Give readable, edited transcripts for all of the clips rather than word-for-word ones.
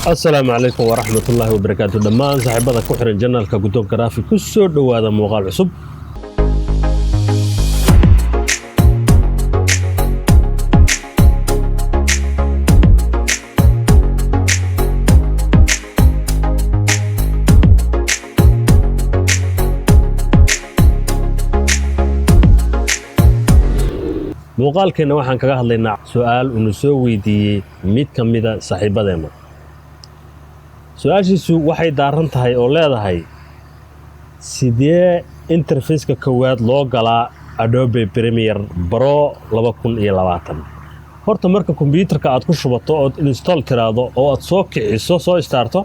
السلام عليكم ورحمة الله وبركاته. دمان صاحبada ku xiran janaalka guddoonka raafi ku soo dhawaada muuqaal cusub. muuqaalkeena waxaan kaga hadlaynaa su'aal uu soo weydiiyay mid kamida saaxiibadeena. su-aashiisu waxay daaran tahay oo leedahay sidee interface-ka koowaad loo galaa Adobe Premiere Pro 2020. horta marka kombiyuutarka aad ku shubato oo install tiraado oo aad soo kiciso soo starto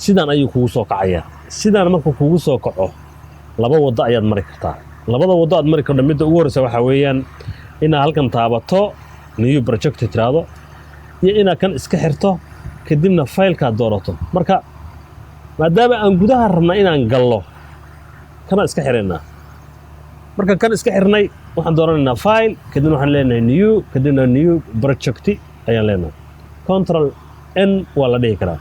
sidan ayuu kugu soo kacayaa. sidan marka kugu soo kaco laba wado ayaad mari kartaa. labada wado aad mari karto midda ugu horeysa waxa weeyaan ina halkan taabato new project tiraado iyo ina kan iska xirto kadibna faylka doorato. marka maadaama aan gudaha rabnaa inaan gallo kana iska xirnaa. marka kan iska xirnay waxaan dooranaynaa file kadibna waxaan leenahay new kadibna new project ayaan leenahay. control n waa la dhihi karaa.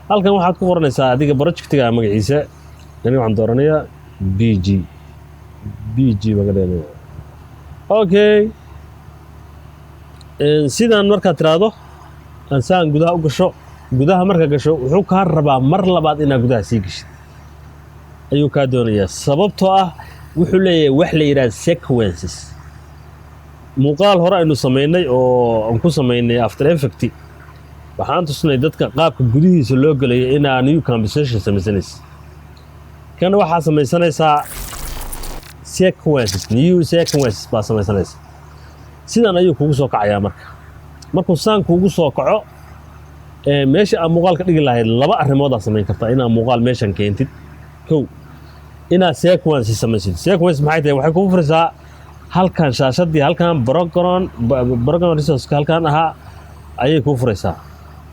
halkan waxaad ku qoranaysaa adiga projectiga magaciisa. yani waxaan dooranayaa bg bagadeenaya. okay sidaan markaad tiraado aan saan gudaha u gasho gudaha marka gasho wuxuu ka rabaa mar labaad inaad gudaha sii gashid ayuu ka doonayaa sababtoo ah wuxuu leeyahay wax la yiraahdo sequences. muuqaal hore aynu sameynay oo aan ku sameynay After Effects waxaan tusnay dadka qaabka gudihiisa loo galayo in aan new composition samaysanayso. kana waxaa samaysanaysaa sequences, new sequences baa samaysanaysa. sidan ayuu kugu soo kacayaa markuu saan kugu soo kaco meesha aan muuqaalka dhigi lahayd laba arrimood aad samayn kartaa inaad muuqaal meeshan keentid. kow inaad sequence samaysid. sequence maxay tahay? waxay kugu furaysaa halkan shaashadii halkan background resource halkan ahaa ayay kugu furaysaa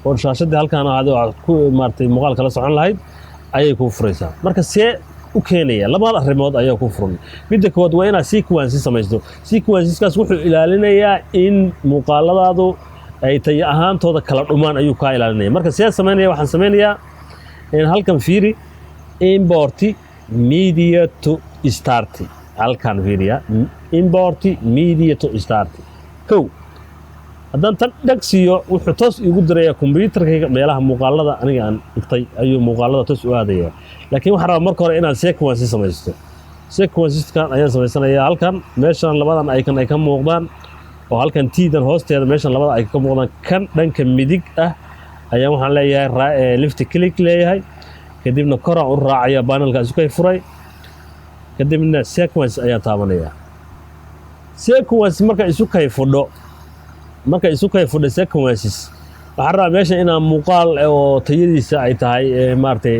oo shaashadii halkan aad ku maartay muuqaal kala socon lahayd ayay kugu furaysaa. marka see u keenaya laba arrimood ayaa ku furan. midda koowaad waa inaad sequence samaysto. sequenceskaas wuxuu ilaalinayaa in muuqaaladaadu ay tay ahaantooda kala dhumaan ayuu ka ilaalinaya. marka see sameynaya waxaan sameynayaa in halkan fiiri import media to start. halkan fiiriya import media to start. kow haddaan tan dhagsiyo wuxuu toos igu dirayaa kombiyuutarkayga meelaha muuqaalada aniga aan dhigtay ayuu muuqaalada toos u aadayaa. laakiin waxaan rabaa marka hore inaan sequence samaysto. sequenceskan ayaan samaysanayaa halkan meeshan labadan icon ay ka muuqdaan oo halkan tiidan hoosteeda meeshan labada ay ka muuqdaan kan dhanka midig ah ayaan waxaan leeyahay left click leeyahay kadibna koraan u raacaya panelka isu kay furay kadibna sequence ayaa taabanaya. sequence marka isu kay fudho sequences waxaan rabaa meeshan inaan muuqaal oo tayadiisa ay tahay maartay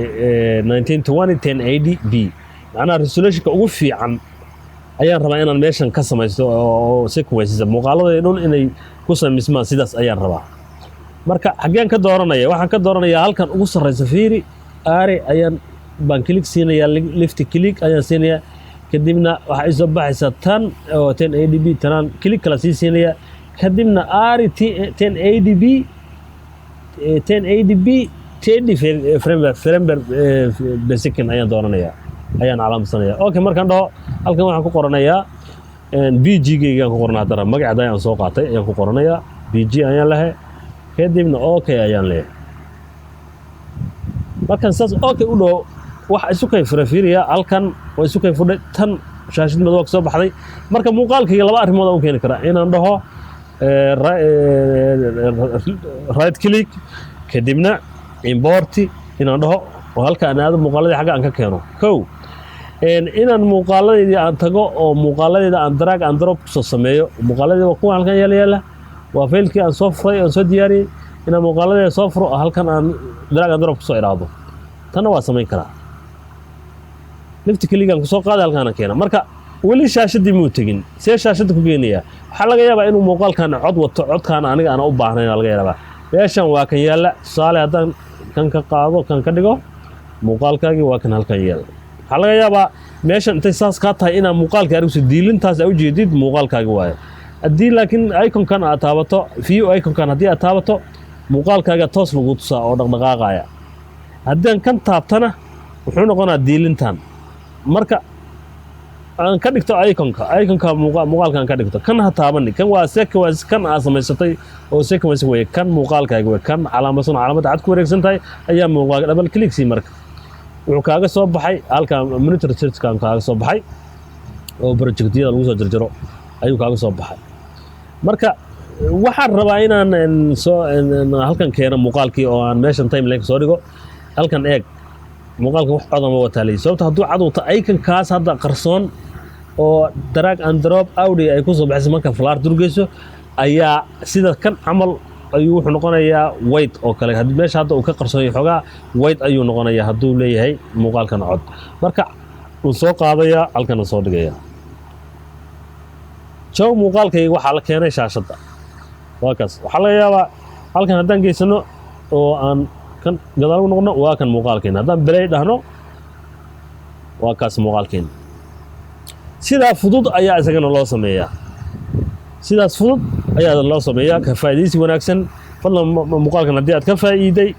1920 1080p macnaha resolutionka ugu fiican ayaan rabaa inaan meeshan ka samaysto oo sequences muuqaalada dhan inay ku samaysmaan sidaas ayaan rabaa. marka xageen ka dooranaya? waxaan ka dooranayaa halkan ugu sareysa fiiri are ayaan baan click siinaya left click ayaan siinaya kadibna waxa ay soo baxaysaa tan oo 1080p tan click kala siinaya kadibna are 1080p 30 frame per second ayaan dooranayaa ayaan calaamadsanaya. okay markaan dhaho halkan waxaan ku qoranayaa bg-gaygaan ku qoranaa dara magaceeda ayaan soo qaatay ayaan ku qoranayaa bg ayaan lehay kadibna okay ayaan leeyahay. markaan saas okay u dhaho waxa isu kay fiiriya halkan waa isu kay fudhay tan shaashad madow ka soo baxday. marka muuqaalkayga laba arrimood aan u keeni karaa inaan dhaho right click kadibna import inaan dhaho oo halka aan aado muuqaaladii xagga aan ka keeno. kow inaan muuqaaladeedii aan tago oo muuqaaladeeda aan drag and drop soo sameeyo. muuqaaladii waa kuwa halkan yaala waa faylkii aan soo furay aan soo diyaariyay inaan muuqaaladeeda soo furo halkan aan drag and drop soo iraado. tanna waa samayn karaa left click aan soo qaaday halkan aan keeno. marka weli shaashadii muu tagin see shaashada ku geenaya waxa laga yaabaa inuu muuqaalkan cod wato codkan aniga aan u baahnayn laga yaabaa. meeshan waa kan yaala tusaale haddaan kan ka qaado kan ka dhigo muuqaalkaagii waa kan halkan yaala. waxa laga yaabaa meeshan intay saas ka tahay inaan muuqaalka aragso diilintaas u jeedid muuqaalkaagii waayo. haddii laakiin iconkan aad taabato view iconkan haddii aad taabato muuqaalkaaga toos lagu tusaa oo dhaqdhaqaaqaya haddaan kan taabtana wuxuu noqonaa diilintan marka aan ka dhigto iconka muuqaalkan ka dhigto kan ha taabani kan waa sequence kan aad samaysatay oo sequence weeye kan muuqaalkaaga wey kan calaamad cad ku wareegsan tahay ayaa muuqaalka double click sii marka wuxuu kaaga soo baxay halkan monitor search-kan kaaga soo baxay oo projectyada lagu soo jarjaro ayuu kaaga soo baxay marka waxaan rabaa inaan halkan keeno muuqaalkii oo aan meeshan timeline soo dhigo halkan eeg muuqaalkan wax codama wataalay sababta hadduu cadowta iconkaas hadda qarsoon oo drag and drop audio ay ku soo baxayso marka falaar durgeyso ayaa sida kan camal ayuu wuxuu noqonayaa white oo kale haddii meesha hadda uu ka qarsoon yahay xogaa white ayuu noqonayaa hadduu leeyahay muuqaalkan cod marka uu soo qaadaya halkan soo dhigaya jow muuqaalkayga waxaa la keenay shaashadda waa kaas waxaa laga yaabaa halkan haddaan geysano oo aan kan gadaal ugu noqono waa kan muuqaalkeena haddaan belay dhahno waa kaas muuqaalkeena sidaa fudud ayaa isagana loo sameeyaa sidaas fudud ayaa loo sameeyaa ka faa'iidaysi wanaagsan fadlan muuqaalkan haddii aad ka faa'iiday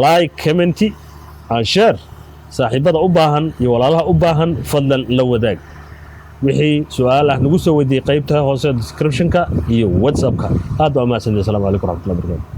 like comment and share saaxiibada u baahan iyo walaalaha u baahan fadlan la wadaag wixii su'aal ah nagu soo weydiiyay qaybta hoose description-ka iyo WhatsApp-ka aad baa mahadsantahay. Assalaamu calaykum waraxmatullahi wabarakaatuh.